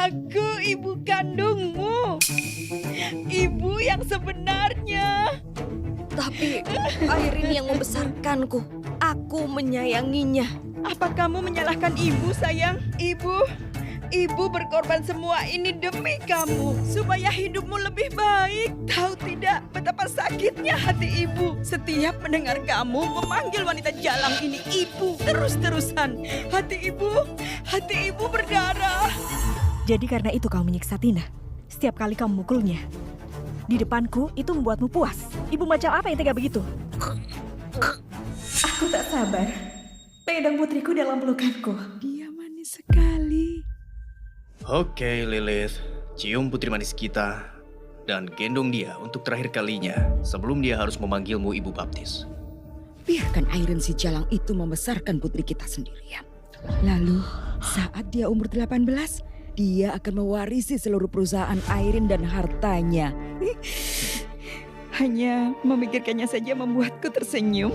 Aku ibu kandungmu. Ibu yang sebenarnya. Tapi Airin yang membesarkanku. Aku menyayanginya. Apa kamu menyalahkan ibu, sayang? Ibu berkorban semua ini demi kamu. Supaya hidupmu lebih baik. Tahu tidak betapa sakitnya hati ibu. Setiap mendengar kamu memanggil wanita jalang ini ibu. Terus-terusan. Hati ibu berdarah. Jadi karena itu kamu menyiksa Tina? Setiap kali kamu memukulnya? Di depanku itu membuatmu puas? Ibu macam apa yang tega begitu? Aku tak sabar. Pegang putriku dalam pelukanku. Dia manis sekali. Oke, Lilith. Cium putri manis kita dan gendong dia untuk terakhir kalinya sebelum dia harus memanggilmu ibu baptis. Biarkan Airin si jalang itu membesarkan putri kita sendirian. Lalu, saat dia umur 18, dia akan mewarisi seluruh perusahaan Airin dan hartanya. Hanya memikirkannya saja membuatku tersenyum.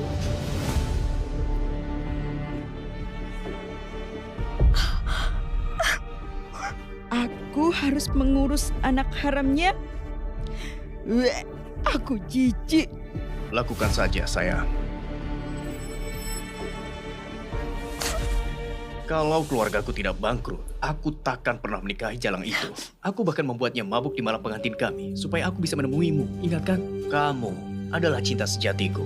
Aku harus mengurus anak haramnya. Aku jijik. Lakukan saja, sayang. Kalau keluargaku tidak bangkrut, aku takkan pernah menikahi jalang itu. Aku bahkan membuatnya mabuk di malam pengantin kami, supaya aku bisa menemuimu. Ingatkan, kamu adalah cinta sejatiku.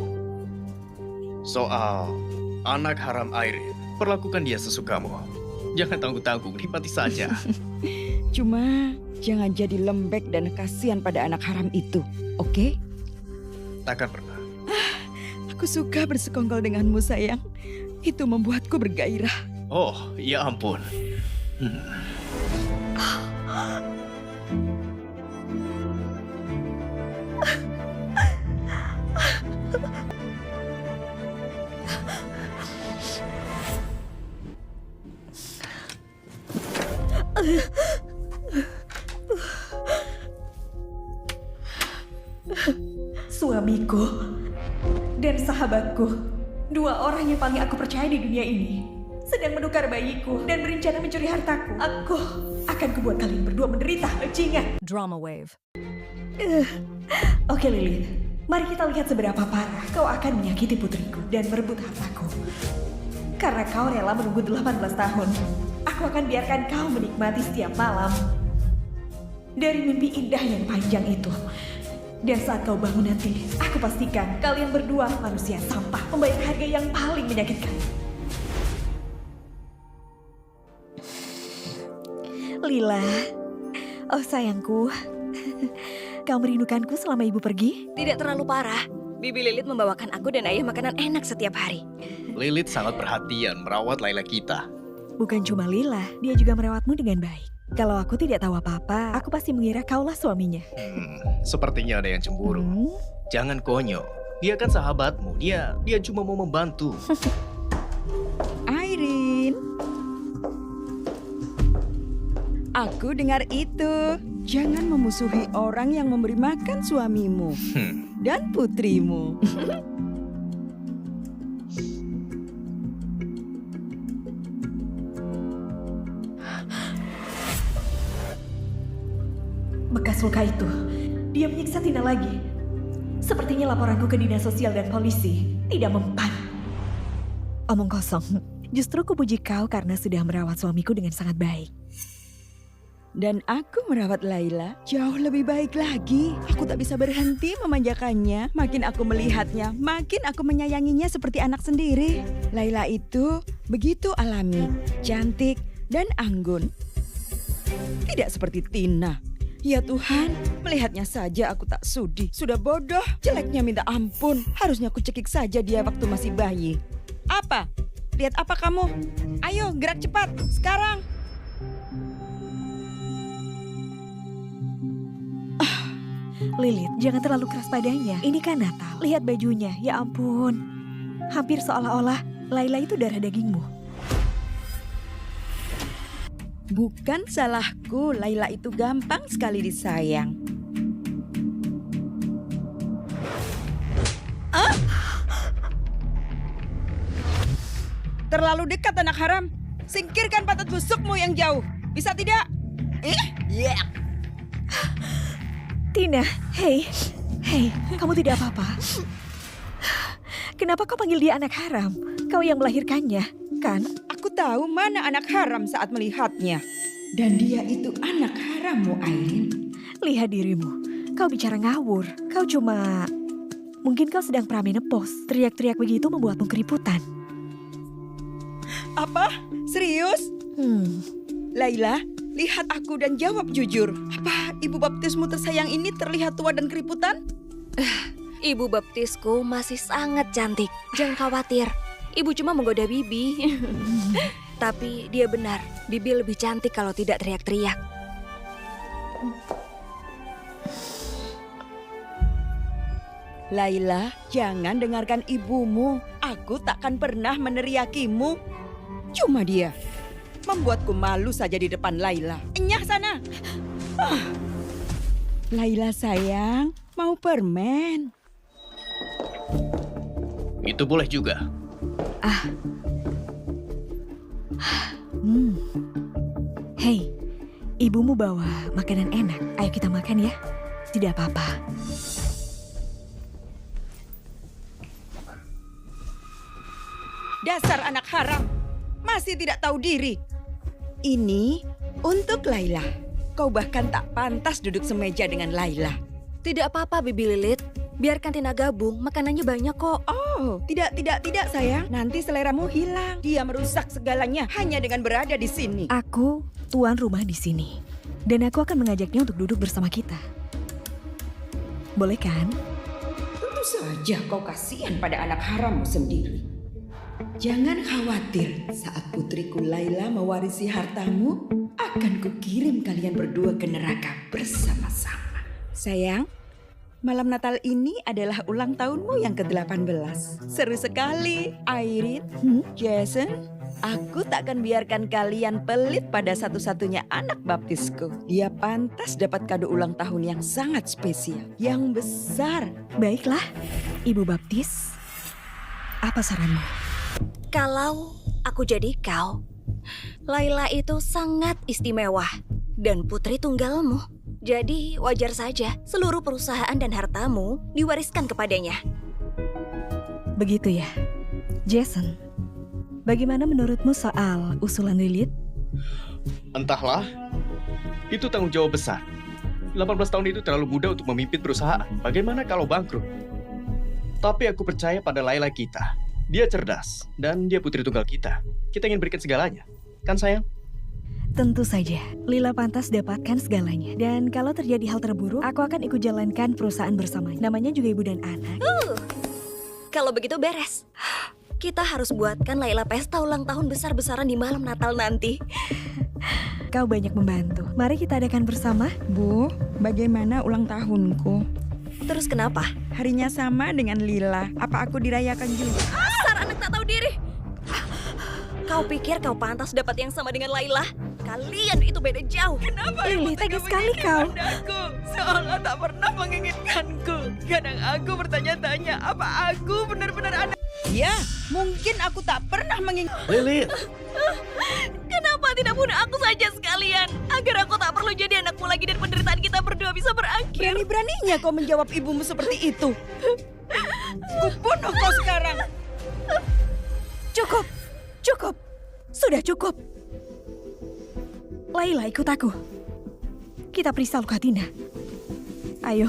Soal anak haram Airin, perlakukan dia sesukamu. Jangan tanggung-tanggung, nikmati saja. Cuma jangan jadi lembek dan kasihan pada anak haram itu, oke? Takkan pernah. Aku suka bersekongkol denganmu, sayang. Itu membuatku bergairah. Oh, ya ampun. Suamiku dan sahabatku, dua orang yang paling aku percaya di dunia ini, sedang menukar bayiku dan berencana mencuri hartaku. Aku akan kubuat kalian berdua menderita, bajingan. Drama Wave. Oke Lilith, mari kita lihat seberapa parah kau akan menyakiti putriku dan merebut hartaku. Karena kau rela menunggu 18 tahun, aku akan biarkan kau menikmati setiap malam dari mimpi indah yang panjang itu. Dan saat kau bangun nanti, aku pastikan kalian berdua manusia sampah membayar harga yang paling menyakitkan. Lila, oh sayangku, kau merindukanku selama ibu pergi? Tidak terlalu parah. Bibi Lilith membawakan aku dan ayah makanan enak setiap hari. Lilith sangat perhatian merawat Layla kita. Bukan cuma Lila, dia juga merawatmu dengan baik. Kalau aku tidak tahu apa-apa, aku pasti mengira kaulah suaminya. Sepertinya ada yang cemburu. Jangan konyol. Dia kan sahabatmu. Dia cuma mau membantu. Airin. Aku dengar itu. Jangan memusuhi orang yang memberi makan suamimu dan putrimu. Bekas luka itu, dia menyiksa Tina lagi. Sepertinya laporanku ke dinas sosial dan polisi tidak mempan. Omong kosong, justru kupuji kau karena sudah merawat suamiku dengan sangat baik. Dan aku merawat Layla jauh lebih baik lagi. Aku tak bisa berhenti memanjakannya. Makin aku melihatnya, makin aku menyayanginya seperti anak sendiri. Layla itu begitu alami, cantik, dan anggun. Tidak seperti Tina. Ya Tuhan, melihatnya saja aku tak sudi. Sudah bodoh, jeleknya minta ampun. Harusnya aku cekik saja dia waktu masih bayi. Apa? Lihat apa kamu? Ayo, gerak cepat, sekarang. Lilith, jangan terlalu keras padanya. Ini kan Natal. Lihat bajunya, ya ampun. Hampir seolah-olah Layla itu darah dagingmu. Bukan salahku, Layla itu gampang sekali disayang. Terlalu dekat anak haram. Singkirkan pantat busukmu yang jauh. Bisa tidak? Tina, hei, kamu tidak apa-apa? Kenapa kau panggil dia anak haram? Kau yang melahirkannya, kan? Aku tahu mana anak haram saat melihatnya. Dan dia itu anak harammu, Airin. Lihat dirimu, kau bicara ngawur. Kau cuma... Mungkin kau sedang pramenopause. Teriak-teriak begitu membuatmu keriputan. Apa? Serius? Laila, lihat aku dan jawab jujur. Apa ibu baptismu tersayang ini terlihat tua dan keriputan? Ibu baptisku masih sangat cantik. Jangan khawatir, ibu cuma menggoda Bibi. Tapi dia benar, Bibi lebih cantik kalau tidak teriak-teriak. Laila, jangan dengarkan ibumu. Aku takkan pernah meneriakimu. Cuma dia membuatku malu saja di depan Laila. Enyah sana. Laila sayang, mau permen? Itu boleh juga. Hei, ibumu bawa makanan enak. Ayo kita makan ya. Tidak apa-apa. Dasar anak haram, masih tidak tahu diri. Ini untuk Laila. Kau bahkan tak pantas duduk semeja dengan Laila. Tidak apa-apa, Bibi Lilit. Biarkan Tina gabung, makanannya banyak kok. Oh, tidak sayang. Nanti seleramu hilang. Dia merusak segalanya hanya dengan berada di sini. Aku tuan rumah di sini. Dan aku akan mengajaknya untuk duduk bersama kita. Boleh kan? Tentu saja kau kasihan pada anak harammu sendiri. Jangan khawatir, saat putriku Laila mewarisi hartamu, akan kukirim kalian berdua ke neraka bersama-sama. Sayang, malam Natal ini adalah ulang tahunmu yang ke-18. Seru sekali, Airin, Jason. Aku tak akan biarkan kalian pelit pada satu-satunya anak baptisku. Dia pantas dapat kado ulang tahun yang sangat spesial, yang besar. Baiklah, Ibu Baptis. Apa saranmu? Kalau aku jadi kau, Laila itu sangat istimewa dan putri tunggalmu. Jadi wajar saja seluruh perusahaan dan hartamu diwariskan kepadanya. Begitu ya. Jason, bagaimana menurutmu soal usulan Lilith? Entahlah, itu tanggung jawab besar. 18 tahun itu terlalu muda untuk memimpin perusahaan. Bagaimana kalau bangkrut? Tapi aku percaya pada Laila kita. Dia cerdas, dan dia putri tunggal kita. Kita ingin berikan segalanya. Kan sayang? Tentu saja, Lila pantas dapatkan segalanya. Dan kalau terjadi hal terburuk, aku akan ikut jalankan perusahaan bersamanya. Namanya juga ibu dan anak. Kalau begitu beres. Kita harus buatkan Laila pesta ulang tahun besar-besaran di malam Natal nanti. Kau banyak membantu. Mari kita adakan bersama. Bu, bagaimana ulang tahunku? Terus kenapa? Harinya sama dengan Lila. Apa aku dirayakan juga? Dasar anak tak tahu diri. Kau pikir kau pantas dapat yang sama dengan Laila? Kalian itu beda jauh. Kenapa Lili, tega sekali kau. Aku seolah tak pernah menginginkanku. Kadang aku bertanya-tanya, apa aku benar-benar anak? Ya, mungkin aku tak pernah menginginkan. Lilith! Kenapa tidak bunuh aku saja sekalian? Agar aku tak perlu jadi anakmu lagi dan penderitaan kita berdua bisa berakhir. Berani-beraninya kau menjawab ibumu seperti itu. Kubunuh kau sekarang. Cukup. Sudah cukup. Laila, ikut aku. Kita periksa luka Tina. Ayo.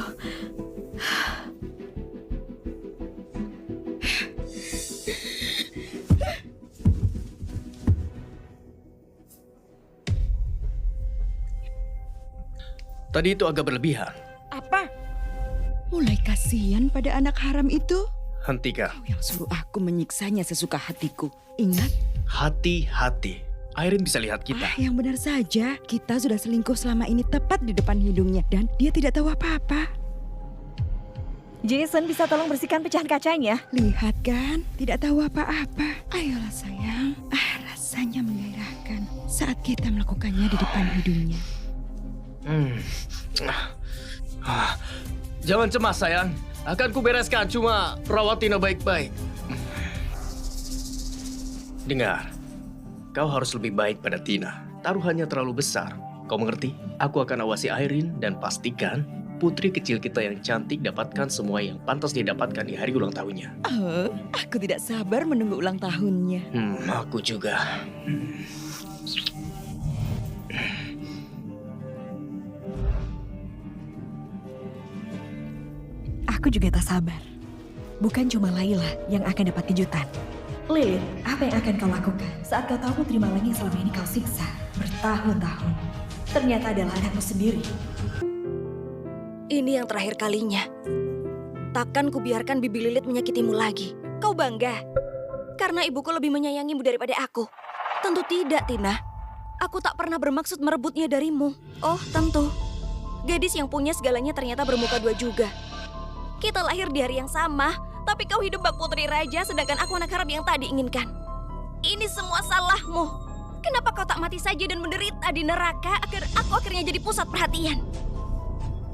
Tadi itu agak berlebihan. Apa? Mulai kasihan pada anak haram itu? Hentikan. Kau yang suruh aku menyiksanya sesuka hatiku. Ingat? Hati-hati. Airin bisa lihat kita. Yang benar saja. Kita sudah selingkuh selama ini tepat di depan hidungnya. Dan dia tidak tahu apa-apa. Jason, bisa tolong bersihkan pecahan kacanya? Lihat kan? Tidak tahu apa-apa. Ayolah sayang. Rasanya menggairahkan saat kita melakukannya di depan hidungnya. Jangan cemas sayang. Akan kubereskan, cuma rawat Tina baik-baik. Dengar, kau harus lebih baik pada Tina. Taruhannya terlalu besar. Kau mengerti? Aku akan awasi Airin dan pastikan putri kecil kita yang cantik dapatkan semua yang pantas dia dapatkan di hari ulang tahunnya. Oh, aku tidak sabar menunggu ulang tahunnya. Aku juga. Aku juga tak sabar. Bukan cuma Laila yang akan dapat kejutan. Lilith, apa yang akan kau lakukan saat kau tahu putri malang yang selama ini kau siksa bertahun-tahun ternyata adalah anakmu sendiri? Ini yang terakhir kalinya. Takkan kubiarkan Bibi Lilith menyakitimu lagi. Kau bangga karena ibuku lebih menyayangimu daripada aku. Tentu tidak, Tina. Aku tak pernah bermaksud merebutnya darimu. Oh, tentu. Gadis yang punya segalanya ternyata bermuka dua juga. Kita lahir di hari yang sama, tapi kau hidup bak putri raja sedangkan aku anak haram yang tak diinginkan. Ini semua salahmu. Kenapa kau tak mati saja dan menderita di neraka agar aku akhirnya jadi pusat perhatian?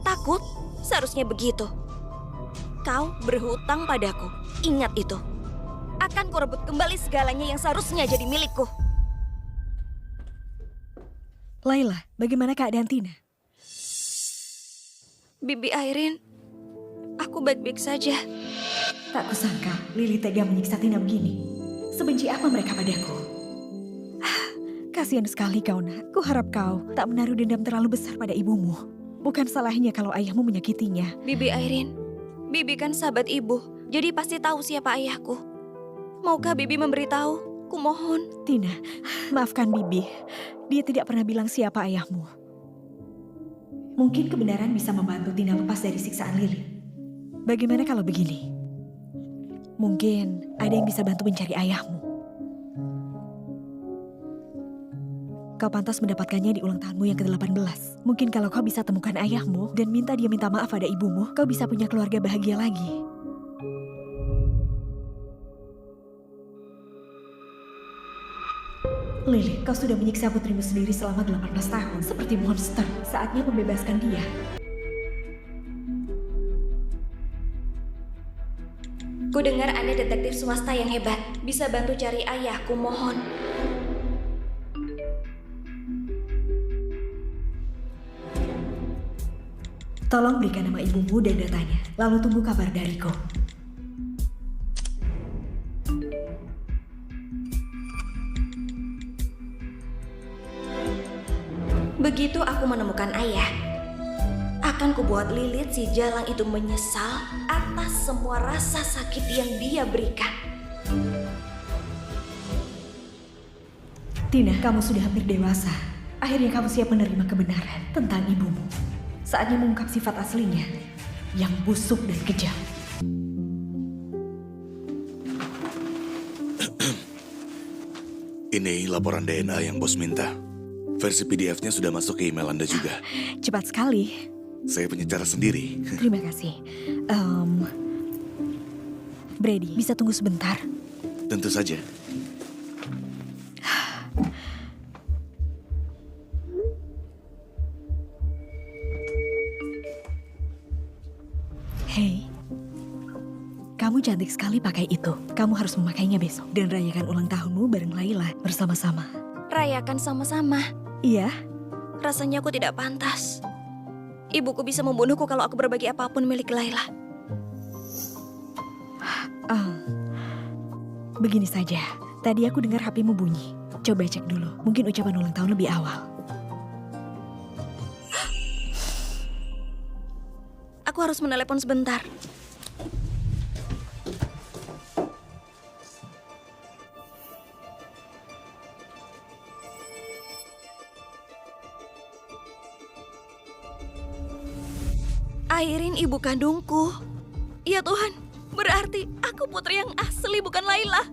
Takut? Seharusnya begitu. Kau berhutang padaku. Ingat itu. Akan kurebut kembali segalanya yang seharusnya jadi milikku. Laila, bagaimana keadaan Tina? Bibi Airin, aku baik-baik saja. Tak kusangka Lili tega menyiksa Tina begini. Sebenci apa mereka padaku? Kasihan sekali kau, nak. Kuharap kau tak menaruh dendam terlalu besar pada ibumu. Bukan salahnya kalau ayahmu menyakitinya. Bibi Airin, Bibi kan sahabat ibu, jadi pasti tahu siapa ayahku. Maukah Bibi memberitahu? Kumohon. Tina, maafkan Bibi. Dia tidak pernah bilang siapa ayahmu. Mungkin kebenaran bisa membantu Tina lepas dari siksaan Lili. Bagaimana kalau begini? Mungkin ada yang bisa bantu mencari ayahmu. Kau pantas mendapatkannya di ulang tahunmu yang ke-18. Mungkin kalau kau bisa temukan ayahmu dan minta dia minta maaf pada ibumu, kau bisa punya keluarga bahagia lagi. Lili, kau sudah menyiksa putrimu sendiri selama 18 tahun seperti monster. Saatnya membebaskan dia. Ku dengar Anda detektif swasta yang hebat. Bisa bantu cari ayahku, mohon. Tolong berikan nama ibumu dan datanya, lalu tunggu kabar dariku. Begitu aku menemukan ayah, akan kubuat Lilith si jalang itu menyesal atas semua rasa sakit yang dia berikan. Tina, kamu sudah hampir dewasa. Akhirnya kamu siap menerima kebenaran tentang ibumu. Saatnya mengungkap sifat aslinya yang busuk dan kejam. Ini laporan DNA yang bos minta. Versi PDF-nya sudah masuk ke email Anda juga. Cepat sekali. Saya punya cara sendiri. Terima kasih. Brady, bisa tunggu sebentar? Tentu saja. Hei, kamu cantik sekali pakai itu. Kamu harus memakainya besok dan rayakan ulang tahunmu bareng Laila bersama-sama. Rayakan sama-sama. Iya? Rasanya aku tidak pantas. Ibuku bisa membunuhku kalau aku berbagi apapun milik Laila. Begini saja. Tadi aku dengar HP-mu bunyi. Coba cek dulu. Mungkin ucapan ulang tahun lebih awal. Aku harus menelepon sebentar. Airin ibu kandungku. Ya Tuhan, berarti aku putri yang asli bukan Laila.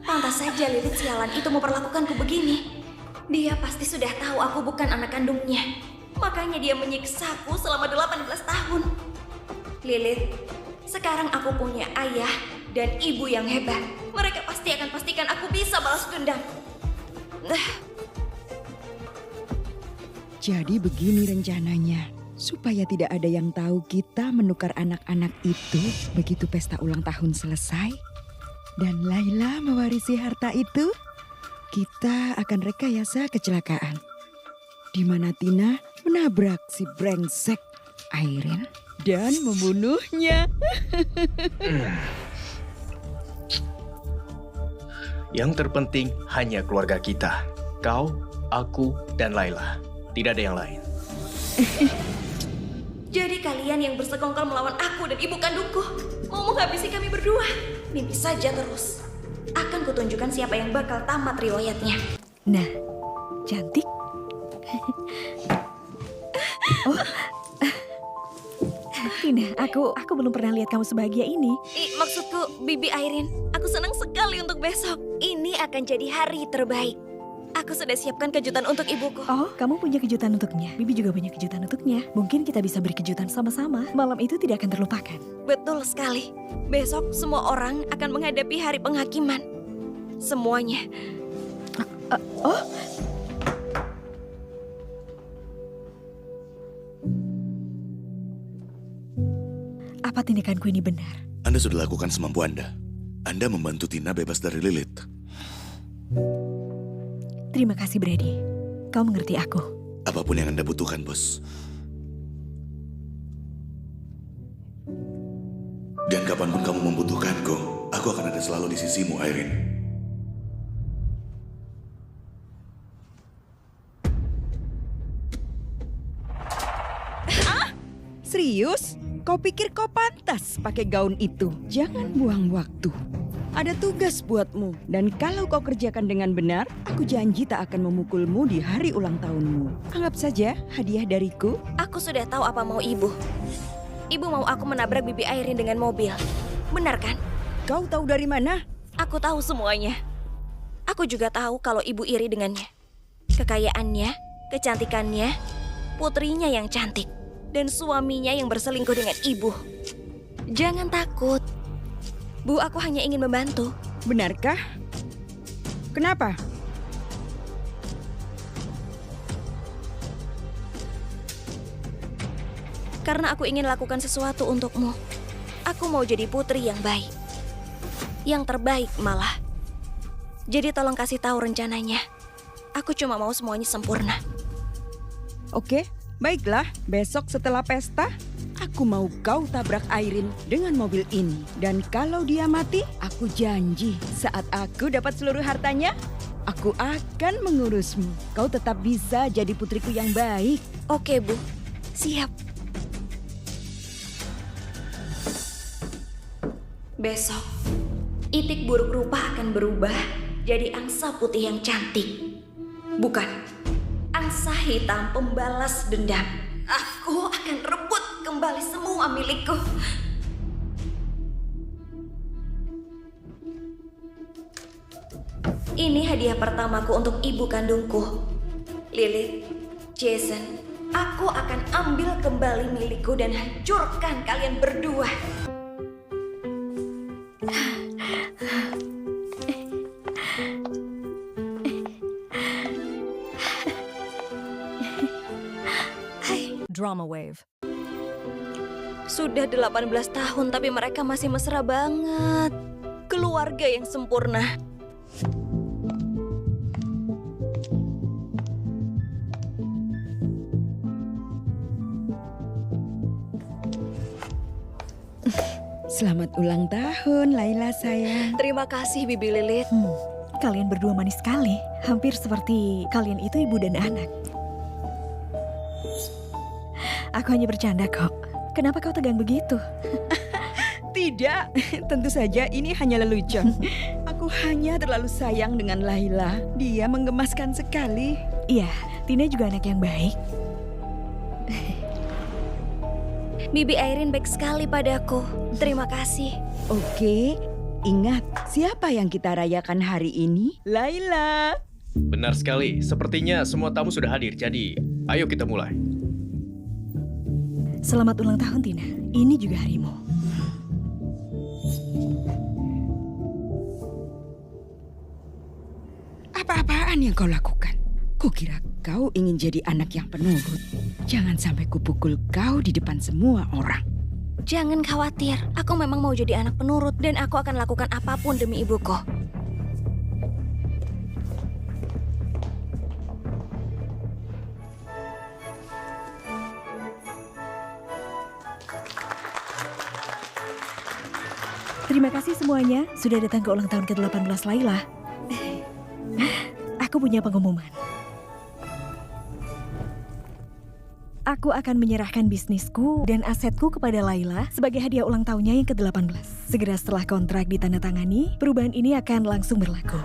Pantas saja Lilith sialan itu memperlakukanku begini. Dia pasti sudah tahu aku bukan anak kandungnya. Makanya dia menyiksaku selama 18 tahun. Lilith, sekarang aku punya ayah dan ibu yang hebat. Mereka pasti akan pastikan aku bisa balas dendam. Jadi begini rencananya. Supaya tidak ada yang tahu kita menukar anak-anak itu begitu pesta ulang tahun selesai. Dan Laila mewarisi harta itu, kita akan rekayasa kecelakaan. Di mana Tina menabrak si brengsek Airin dan membunuhnya. Yang terpenting hanya keluarga kita. Kau, aku, dan Laila. Tidak ada yang lain. Jadi kalian yang bersekongkol melawan aku dan ibu kandungku mau menghabisi kami berdua. Mimpi saja terus. Akan kutunjukkan siapa yang bakal tamat riwayatnya. Nah, cantik. Oh, Tina, aku belum pernah lihat kamu sebahagia ini. Maksudku, Bibi Airin, aku senang sekali untuk besok. Ini akan jadi hari terbaik. Aku sudah siapkan kejutan untuk ibuku. Oh, kamu punya kejutan untuknya. Bibi juga punya kejutan untuknya. Mungkin kita bisa beri kejutan sama-sama. Malam itu tidak akan terlupakan. Betul sekali. Besok semua orang akan menghadapi hari penghakiman. Semuanya. Oh, apa tindakanku ini benar? Anda sudah lakukan semampu Anda. Anda membantu Tina bebas dari Lilith. Terima kasih, Brady. Kau mengerti aku. Apapun yang Anda butuhkan, Bos. Dan kapanpun kamu membutuhkanku, aku akan ada selalu di sisimu, Airin. Serius? Kau pikir kau pantas pakai gaun itu? Jangan buang waktu. Ada tugas buatmu. Dan kalau kau kerjakan dengan benar, aku janji tak akan memukulmu di hari ulang tahunmu. Anggap saja hadiah dariku. Aku sudah tahu apa mau ibu. Ibu mau aku menabrak Bibi Airin dengan mobil. Benar kan? Kau tahu dari mana? Aku tahu semuanya. Aku juga tahu kalau ibu iri dengannya. Kekayaannya, kecantikannya, putrinya yang cantik, dan suaminya yang berselingkuh dengan ibu. Jangan takut. Bu, aku hanya ingin membantu. Benarkah? Kenapa? Karena aku ingin lakukan sesuatu untukmu. Aku mau jadi putri yang baik. Yang terbaik malah. Jadi tolong kasih tahu rencananya. Aku cuma mau semuanya sempurna. Oke, baiklah. Besok setelah pesta, aku mau kau tabrak Airin dengan mobil ini. Dan kalau dia mati, aku janji saat aku dapat seluruh hartanya, aku akan mengurusmu. Kau tetap bisa jadi putriku yang baik. Oke, Bu. Siap. Besok, itik buruk rupa akan berubah jadi angsa putih yang cantik. Bukan, angsa hitam pembalas dendam. Aku akan rebut kembali semua milikku. Ini hadiah pertamaku untuk ibu kandungku. Lilith, Jason, aku akan ambil kembali milikku dan hancurkan kalian berdua. Drama Wave. Sudah 18 tahun tapi mereka masih mesra banget. Keluarga yang sempurna. Selamat ulang tahun, Laila sayang. Terima kasih, Bibi Lilith. Kalian berdua manis sekali. Hampir seperti kalian itu ibu dan anak. Aku hanya bercanda kok. Kenapa kau tegang begitu? Tidak, tentu saja ini hanya lelucon. Aku hanya terlalu sayang dengan Laila. Dia menggemaskan sekali. Iya, Tina juga anak yang baik. Bibi Airin baik sekali padaku. Terima kasih. Oke, ingat siapa yang kita rayakan hari ini? Laila. Benar sekali. Sepertinya semua tamu sudah hadir. Jadi, ayo kita mulai. Selamat ulang tahun, Tina. Ini juga harimu. Apa-apaan yang kau lakukan? Kukira kau ingin jadi anak yang penurut. Jangan sampai kupukul kau di depan semua orang. Jangan khawatir. Aku memang mau jadi anak penurut dan aku akan lakukan apapun demi ibuku. Terima kasih semuanya sudah datang ke ulang tahun ke-18 Laila. Aku punya pengumuman. Aku akan menyerahkan bisnisku dan asetku kepada Laila sebagai hadiah ulang tahunnya yang ke-18. Segera setelah kontrak ditandatangani, perubahan ini akan langsung berlaku.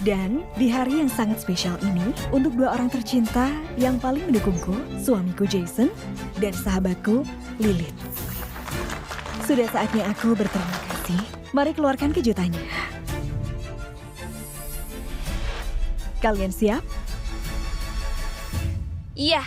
Dan di hari yang sangat spesial ini, untuk dua orang tercinta yang paling mendukungku, suamiku Jason dan sahabatku Lilith. Sudah saatnya aku berterima kasih. Mari keluarkan kejutannya. Kalian siap? Iya,